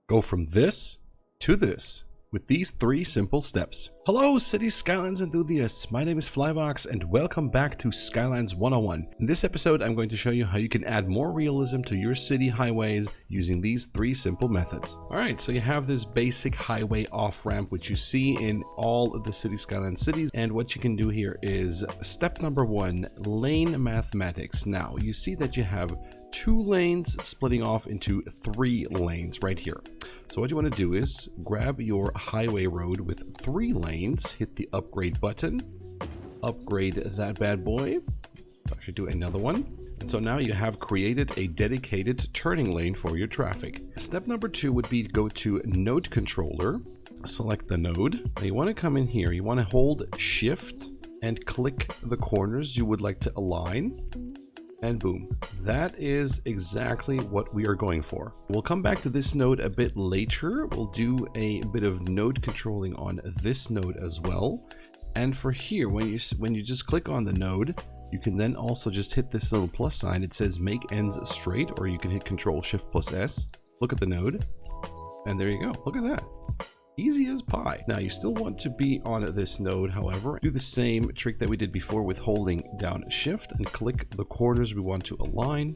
Go from this to this with these 3 simple steps. Hello City Skylines enthusiasts, my name is Flyvox and welcome back to Skylines 101. In this episode I'm going to show you how you can add more realism to your city highways using these 3 simple methods. Alright, so you have this basic highway off-ramp which you see in all of the City Skylines cities, and what you can do here is step number 1, lane mathematics. Now you see that you have 2 lanes splitting off into 3 lanes right here. So what you want to do is grab your highway road with 3 lanes, hit the upgrade button, upgrade that bad boy. Let's actually do another one. And so now you have created a dedicated turning lane for your traffic. Step number 2 would be to go to node controller, select the node. Now you want to come in here, you want to hold shift and click the corners you would like to align. And boom, that is exactly what we are going for. We'll come back to this node a bit later. We'll do a bit of node controlling on this node as well. And for here, when you just click on the node, you can then also just hit this little plus sign. It says make ends straight, or you can hit Control Shift plus S. Look at the node, and there you go. Look at that. Easy as pie. Now you still want to be on this node, however. Do the same trick that we did before with holding down shift and click the corners we want to align.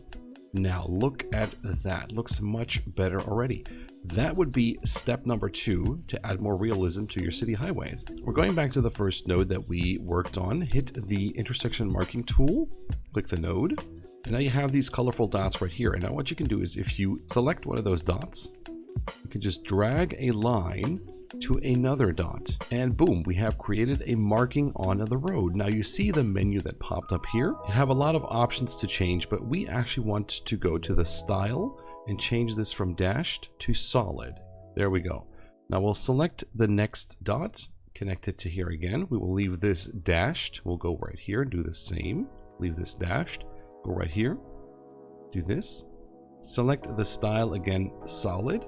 Now look at that. Looks much better already. That would be step number 2 to add more realism to your city highways. We're going back to the first node that we worked on. Hit the intersection marking tool, click the node, and now you have these colorful dots right here. And now what you can do is if you select one of those dots, you can just drag a line to another dot, and boom, we have created a marking on the road. Now you see the menu that popped up here. You have a lot of options to change, but we actually want to go to the style and change this from dashed to solid. There we go. Now we'll select the next dot, connect it to here again. We will leave this dashed. We'll go right here, do the same. Leave this dashed, go right here, do this. Select the style again, solid.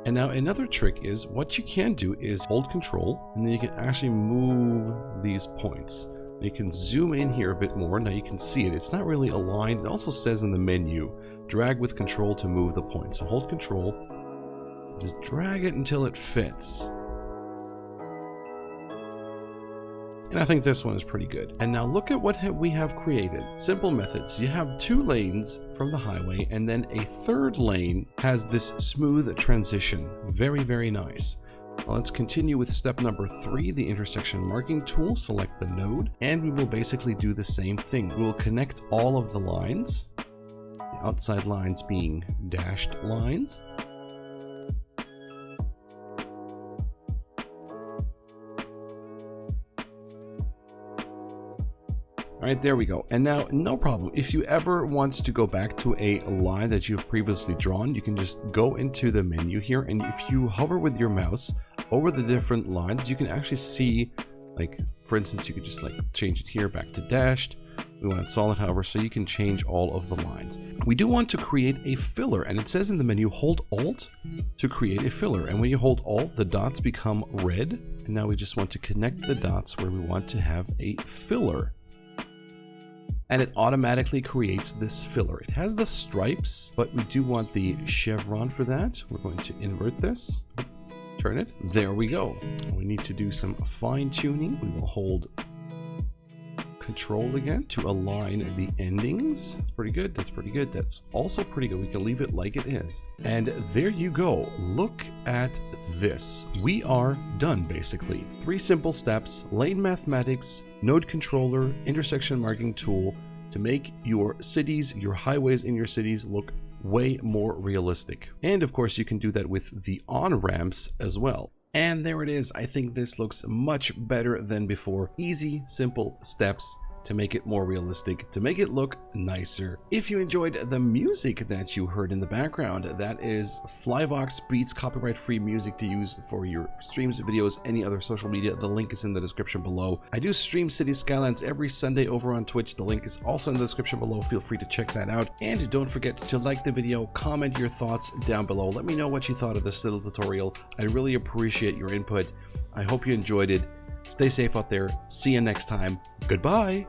And now another trick is what you can do is hold control, and then you can actually move these points. You can zoom in here a bit more. Now you can see it. It's not really aligned. It also says in the menu, drag with control to move the point. So hold control, just drag it until it fits. And I think this one is pretty good. And now look at what we have created. Simple methods. You have 2 lanes from the highway, and then a 3rd lane has this smooth transition. Very, very nice. Now let's continue with step number 3, the intersection marking tool. Select the node, and we will basically do the same thing. We will connect all of the lines, the outside lines being dashed lines. Alright, there we go. And now, no problem. If you ever want to go back to a line that you've previously drawn, you can just go into the menu here, and if you hover with your mouse over the different lines, you can actually see, like, for instance, you could just like change it here back to dashed. We want it solid, however, so you can change all of the lines. We do want to create a filler, and it says in the menu, hold Alt to create a filler. And when you hold Alt, the dots become red. And now we just want to connect the dots where we want to have a filler. And it automatically creates this filler. It has the stripes, but we do want the chevron for that. We're going to invert this, turn it. There we go. We need to do some fine tuning. We will hold control again to align the endings. That's pretty good. That's pretty good. That's also pretty good. We can leave it like it is. And there you go. Look at this. We are done basically. 3 simple steps: lane mathematics, node controller, intersection marking tool, to make your cities, your highways in your cities look way more realistic. And of course you can do that with the on-ramps as well. And there it is. I think this looks much better than before. Easy, simple steps to make it more realistic, to make it look nicer. If you enjoyed the music that you heard in the background, that is Flyvox Beats copyright-free music to use for your streams, videos, any other social media. The link is in the description below. I do stream City Skylines every Sunday over on Twitch. The link is also in the description below. Feel free to check that out. And don't forget to like the video, comment your thoughts down below. Let me know what you thought of this little tutorial. I really appreciate your input. I hope you enjoyed it. Stay safe out there. See you next time. Goodbye.